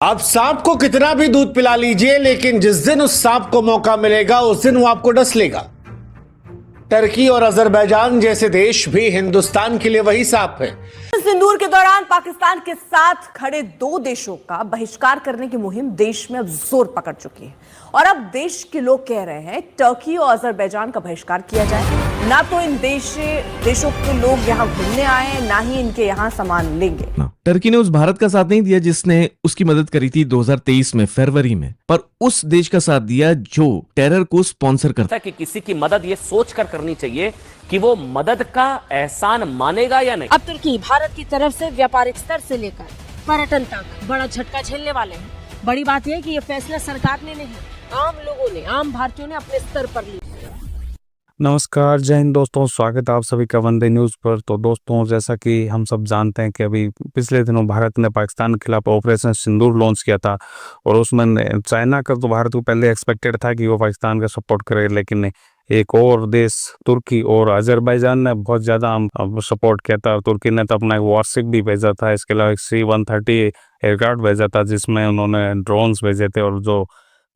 आप सांप को कितना भी दूध पिला लीजिए, लेकिन जिस दिन उस सांप को मौका मिलेगा उस दिन वो आपको डस लेगा। टर्की और अजरबैजान जैसे देश भी हिंदुस्तान के लिए वही सांप है। सिंदूर के दौरान पाकिस्तान के साथ खड़े दो देशों का बहिष्कार करने की मुहिम देश में अब जोर पकड़ चुकी है और अब देश के लोग कह रहे हैं टर्की और अजरबैजान का बहिष्कार किया जाए। ना तो इन देशों के लोग यहाँ घूमने आए, ना ही इनके यहाँ सामान लेंगे। टर्की ने उस भारत का साथ नहीं दिया जिसने उसकी मदद करी थी 2023 में फरवरी में, पर उस देश का साथ दिया जो टेरर को स्पॉन्सर करता है। कि किसी की मदद ये सोच कर करनी चाहिए कि वो मदद का एहसान मानेगा या नहीं। अब तुर्की भारत की तरफ से व्यापारिक स्तर से लेकर पर्यटन तक बड़ा झटका झेलने वाले हैं। बड़ी बात यह है कि ये फैसला सरकार ने नहीं, आम लोगों ने, आम भारतीयों ने अपने स्तर पर लिया। नमस्कार, जय हिंद दोस्तों, स्वागत है आप सभी का वनडे न्यूज़ पर। तो दोस्तों, जैसा कि हम सब जानते हैं कि अभी पिछले दिनों भारत ने पाकिस्तान के खिलाफ ऑपरेशन सिंदूर लॉन्च किया था और उसमें चाइना का तो भारत को पहले एक्सपेक्टेड था कि वो पाकिस्तान का सपोर्ट करे, लेकिन एक और देश तुर्की और अजरबैजान ने बहुत ज़्यादा सपोर्ट किया था। तुर्की ने तो अपना एक वॉरशिप भी भेजा था, इसके अलावा एक C-130 एयरक्राफ्ट भेजा था जिसमें उन्होंने ड्रोन्स भेजे थे और जो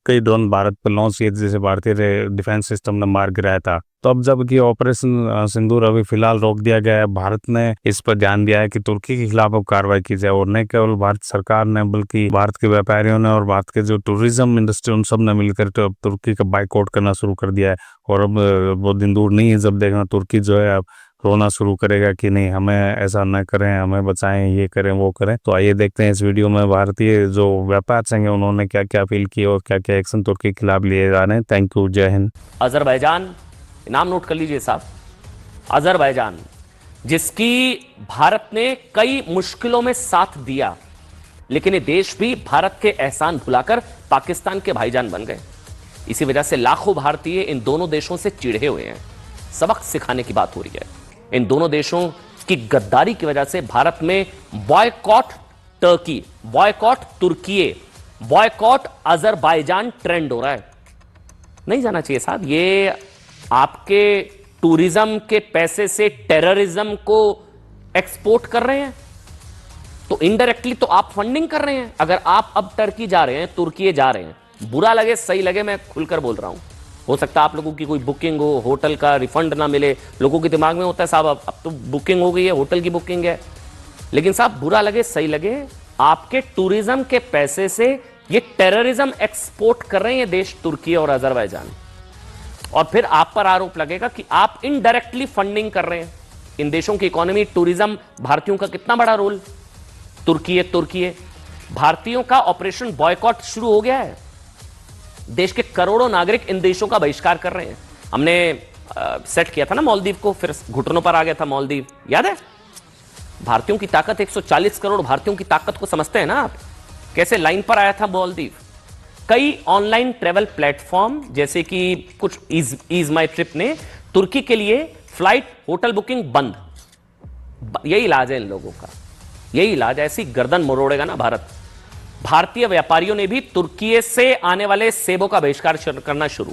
कई ड्रोन भारत पर लॉन्च किए जिसे भारतीय डिफेंस सिस्टम ने मार गिराया था। तो अब जबकि ऑपरेशन सिंदूर अभी फिलहाल रोक दिया गया है, भारत ने इस पर ध्यान दिया है कि तुर्की के खिलाफ अब कार्रवाई की जाए और न केवल भारत सरकार ने बल्कि भारत के व्यापारियों ने और भारत के जो टूरिज्म इंडस्ट्री उन सब ने मिलकर तो अब तुर्की का बाइकआउट करना शुरू कर दिया है। और अब वो दिन दूर नहीं है जब देखना तुर्की जो है अब रोना शुरू करेगा कि नहीं, हमें ऐसा न करें, हमें बचाएं, ये करें वो करें। तो आइए देखते हैं इस वीडियो में भारतीय जो व्यापार संघ है उन्होंने क्या क्या अपील की और क्या क्या एक्शन तुर्की के खिलाफ लिए जा रहे हैं। थैंक यू, जय हिंद। अजरबैजान, नाम नोट कर लीजिए साहब, अजरबैजान जिसकी भारत ने कई मुश्किलों में साथ दिया, लेकिन ये देश भी भारत के एहसान भुलाकर पाकिस्तान के भाईजान बन गए। इसी वजह से लाखों भारतीय इन दोनों देशों से चिढ़े हुए हैं। सबक सिखाने की बात हो रही है। इन दोनों देशों की गद्दारी की वजह से भारत में बॉयकॉट टर्की, बॉयकॉट तुर्की, बॉयकॉट अजरबैजान ट्रेंड हो रहा है। नहीं जाना चाहिए साहब, ये आपके टूरिज्म के पैसे से टेररिज्म को एक्सपोर्ट कर रहे हैं, तो इनडायरेक्टली तो आप फंडिंग कर रहे हैं। अगर आप अब टर्की जा रहे हैं, तुर्की जा रहे हैं, बुरा लगे सही लगे, मैं खुलकर बोल रहा हूं, हो सकता है आप लोगों की कोई बुकिंग हो, होटल का रिफंड ना मिले, लोगों के दिमाग में होता है साहब अब तो बुकिंग हो गई है, होटल की बुकिंग है। लेकिन साहब बुरा लगे सही लगे, आपके टूरिज्म के पैसे से ये टेररिज्म एक्सपोर्ट कर रहे हैं देश तुर्की और अजरबैजान, और फिर आप पर आरोप लगेगा कि आप इनडायरेक्टली फंडिंग कर रहे हैं। इन देशों की इकोनॉमी, टूरिज्म, भारतीयों का कितना बड़ा रोल। तुर्की भारतीयों का ऑपरेशन बॉयकॉट शुरू हो गया है। देश के करोड़ों नागरिक इन देशों का बहिष्कार कर रहे हैं। हमने सेट किया था ना मालदीव को, फिर घुटनों पर आ गया था मालदीव, याद है। भारतीयों की ताकत, 140 करोड़ भारतीयों की ताकत को समझते हैं ना आप, कैसे लाइन पर आया था मालदीव। कई ऑनलाइन ट्रेवल प्लेटफॉर्म जैसे कि कुछ ईज माई ट्रिप ने तुर्की के लिए फ्लाइट, होटल बुकिंग बंद। यही इलाज है इन लोगों का, यही इलाज। ऐसी गर्दन मरोड़ेगा ना भारत। भारतीय व्यापारियों ने भी तुर्की से आने वाले सेबों का बहिष्कार करना शुरू।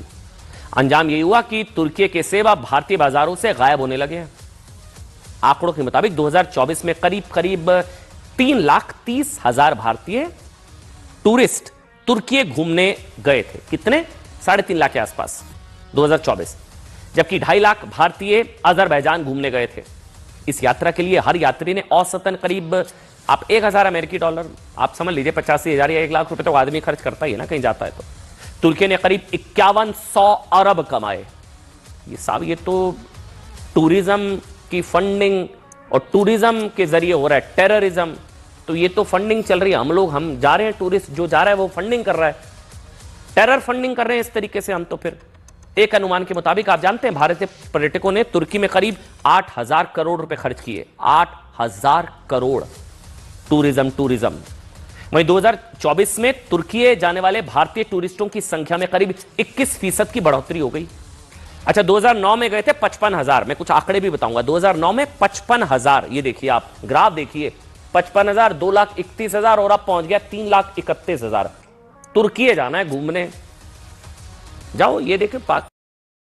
अंजाम यही हुआ कि तुर्की के सेब अब भारतीय बाजारों से गायब होने लगे हैं। आंकड़ों के मुताबिक 2024 में करीब 3,30,000 भारतीय टूरिस्ट तुर्की घूमने गए थे। कितने? 3.5 लाख के आसपास 2024, जबकि 2.5 लाख भारतीय अजरबैजान घूमने गए थे। इस यात्रा के लिए हर यात्री ने औसतन करीब आप 1,000 अमेरिकी डॉलर, आप समझ लीजिए 85,000 या 1 लाख रुपए तो आदमी खर्च करता ही है ना कहीं जाता है तो। तुर्की ने करीब 5100 अरब कमाए। ये साहब, ये तो टूरिज्म की फंडिंग और टूरिज्म के जरिए हो रहा है टेररिज्म। तो ये तो फंडिंग चल रही है, हम जा रहे हैं, टूरिस्ट जो जा रहा है वो फंडिंग कर रहा है, टेरर फंडिंग कर रहे हैं इस तरीके से हम। तो फिर एक अनुमान के मुताबिक आप जानते हैं भारतीय पर्यटकों ने तुर्की में करीब 8,000 करोड़ रुपए खर्च किए। 8,000 करोड़ टूरिज्म। वहीं 2024 में तुर्की जाने वाले भारतीय टूरिस्टों की संख्या में करीब 21% की बढ़ोतरी हो गई। अच्छा, 2009 में गए थे 55,000। मैं कुछ आंकड़े भी बताऊंगा। 2009 में 55,000, ये देखिए आप ग्राफ देखिए, 55,000, 2,31,000 और अब पहुंच गया 3,31,000। तुर्की जाना है घूमने, जाओ। ये देखिए